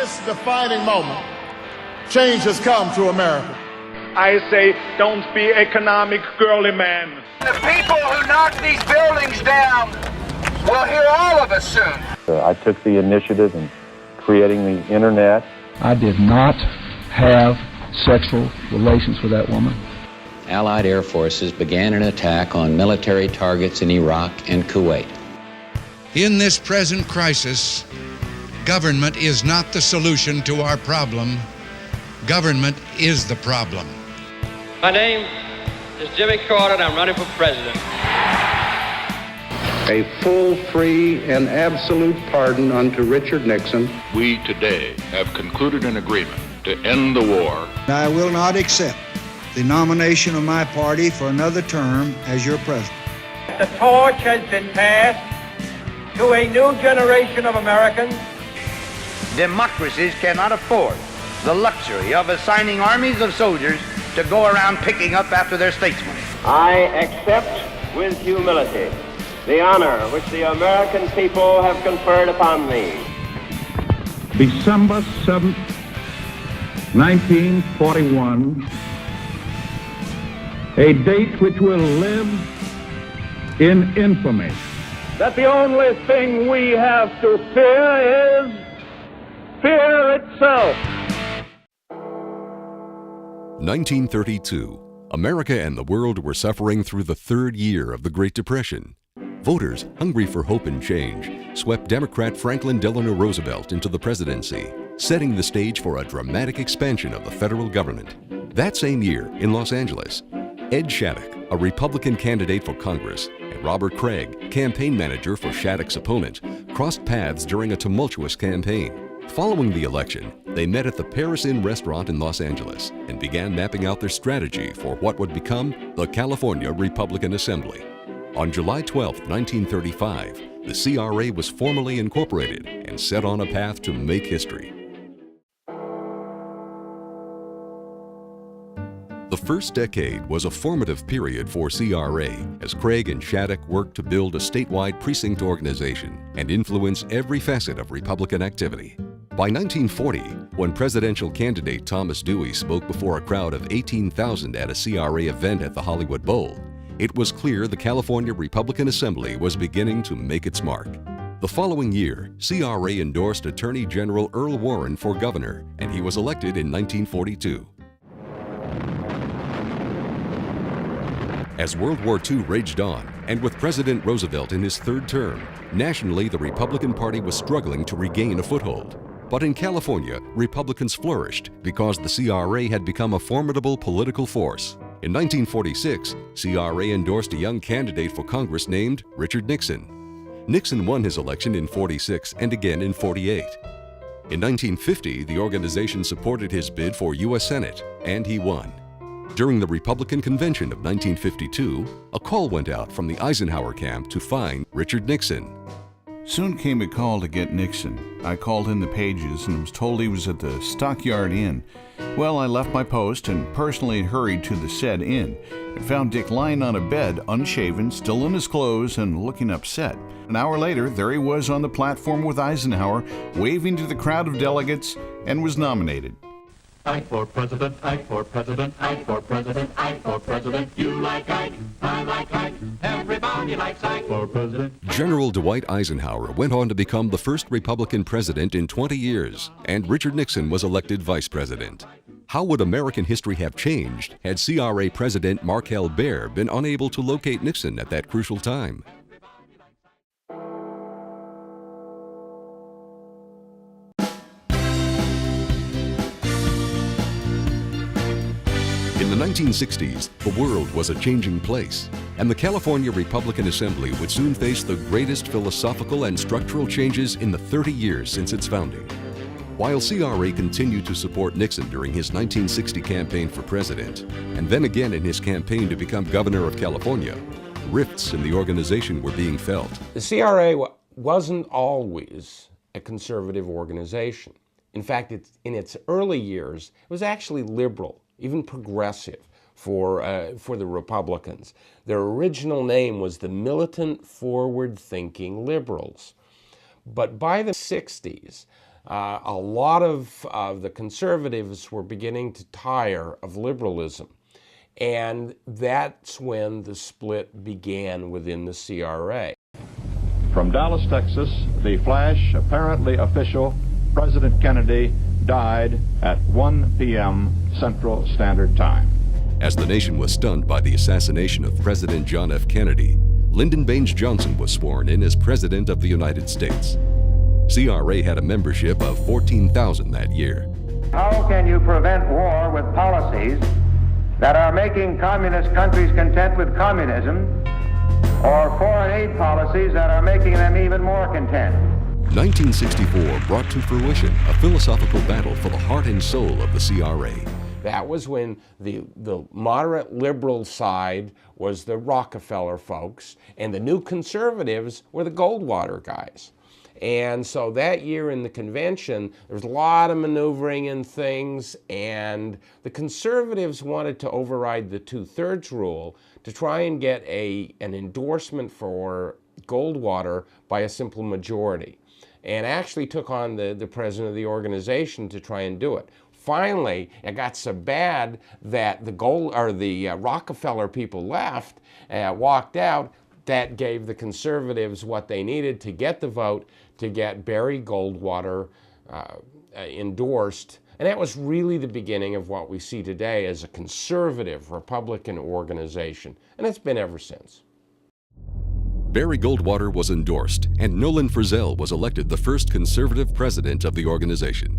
this defining moment, change has come to America. I say, don't be economic girly man. The people who knock these buildings down will hear all of us soon. I took the initiative in creating the internet. I did not have sexual relations with that woman. Allied air forces began an attack on military targets in Iraq and Kuwait. In this present crisis, government is not the solution to our problem. Government is the problem. My name is Jimmy Carter, and I'm running for president. A full, free, and absolute pardon unto Richard Nixon. We today have concluded an agreement to end the war. I will not accept the nomination of my party for another term as your president. The torch has been passed to a new generation of Americans. Democracies cannot afford the luxury of assigning armies of soldiers to go around picking up after their statesmen. I accept with humility the honor which the American people have conferred upon me. December 7th, 1941, a date which will live in infamy. That the only thing we have to fear is fear itself. 1932. America and the world were suffering through the third year of the Great Depression. Voters, hungry for hope and change, swept Democrat Franklin Delano Roosevelt into the presidency, setting the stage for a dramatic expansion of the federal government. That same year, in Los Angeles, Ed Shattuck, a Republican candidate for Congress, and Robert Craig, campaign manager for Shattuck's opponent, crossed paths during a tumultuous campaign. Following the election, they met at the Paris Inn restaurant in Los Angeles and began mapping out their strategy for what would become the California Republican Assembly. On July 12, 1935, the CRA was formally incorporated and set on a path to make history. The first decade was a formative period for CRA as Craig and Shattuck worked to build a statewide precinct organization and influence every facet of Republican activity. By 1940, when presidential candidate Thomas Dewey spoke before a crowd of 18,000 at a CRA event at the Hollywood Bowl, it was clear the California Republican Assembly was beginning to make its mark. The following year, CRA endorsed Attorney General Earl Warren for governor, and he was elected in 1942. As World War II raged on, and with President Roosevelt in his third term, nationally the Republican Party was struggling to regain a foothold. But in California, Republicans flourished because the CRA had become a formidable political force. In 1946, CRA endorsed a young candidate for Congress named Richard Nixon. Nixon won his election in '46 and again in '48. In 1950, the organization supported his bid for U.S. Senate, and he won. During the Republican Convention of 1952, a call went out from the Eisenhower camp to find Richard Nixon. Soon came a call to get Nixon. I called in the pages and was told he was at the Stockyard Inn. Well, I left my post and personally hurried to the said inn and found Dick lying on a bed, unshaven, still in his clothes and looking upset. An hour later, there he was on the platform with Eisenhower, waving to the crowd of delegates, and was nominated. Ike for president, Ike for president, Ike for president, Ike for president. You like Ike, I like Ike, everybody likes Ike for president. General Dwight Eisenhower went on to become the first Republican president in 20 years, and Richard Nixon was elected vice president. How would American history have changed had CRA President Markel Bear been unable to locate Nixon at that crucial time? In the 1960s, the world was a changing place, and the California Republican Assembly would soon face the greatest philosophical and structural changes in the 30 years since its founding. While CRA continued to support Nixon during his 1960 campaign for president, and then again in his campaign to become governor of California, rifts in the organization were being felt. The CRA wasn't always a conservative organization. In fact, in its early years, it was actually liberal, even progressive for the Republicans. Their original name was the Militant Forward-Thinking Liberals. But by the 60s, a lot of the conservatives were beginning to tire of liberalism. And that's when the split began within the CRA. From Dallas, Texas, the flash, apparently official, President Kennedy died at 1 p.m. Central Standard Time. As the nation was stunned by the assassination of President John F. Kennedy, Lyndon Baines Johnson was sworn in as President of the United States. CRA had a membership of 14,000 that year. How can you prevent war with policies that are making communist countries content with communism, or foreign aid policies that are making them even more content? 1964 brought to fruition a philosophical battle for the heart and soul of the CRA. That was when the moderate liberal side was the Rockefeller folks, and the new conservatives were the Goldwater guys. And so that year in the convention, there was a lot of maneuvering and things, and the conservatives wanted to override the 2/3 rule to try and get an endorsement for Goldwater by a simple majority, and actually took on the president of the organization to try and do it. Finally, it got so bad that the Rockefeller people left, walked out. That gave the conservatives what they needed to get the vote to get Barry Goldwater endorsed. And that was really the beginning of what we see today as a conservative Republican organization. And it's been ever since. Barry Goldwater was endorsed, and Nolan Frizzell was elected the first conservative president of the organization.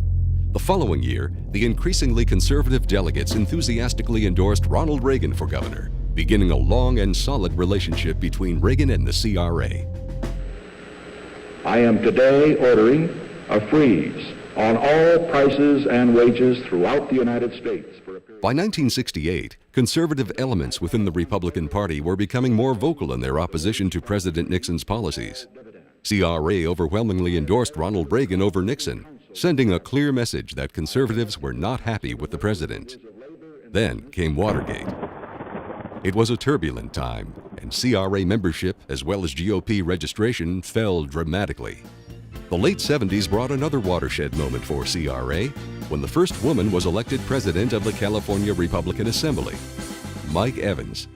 The following year, the increasingly conservative delegates enthusiastically endorsed Ronald Reagan for governor, beginning a long and solid relationship between Reagan and the CRA. I am today ordering a freeze on all prices and wages throughout the United States. By 1968, conservative elements within the Republican Party were becoming more vocal in their opposition to President Nixon's policies. CRA overwhelmingly endorsed Ronald Reagan over Nixon, sending a clear message that conservatives were not happy with the president. Then came Watergate. It was a turbulent time, and CRA membership, as well as GOP registration, fell dramatically. The late 70s brought another watershed moment for CRA when the first woman was elected president of the California Republican Assembly. Mike Evans,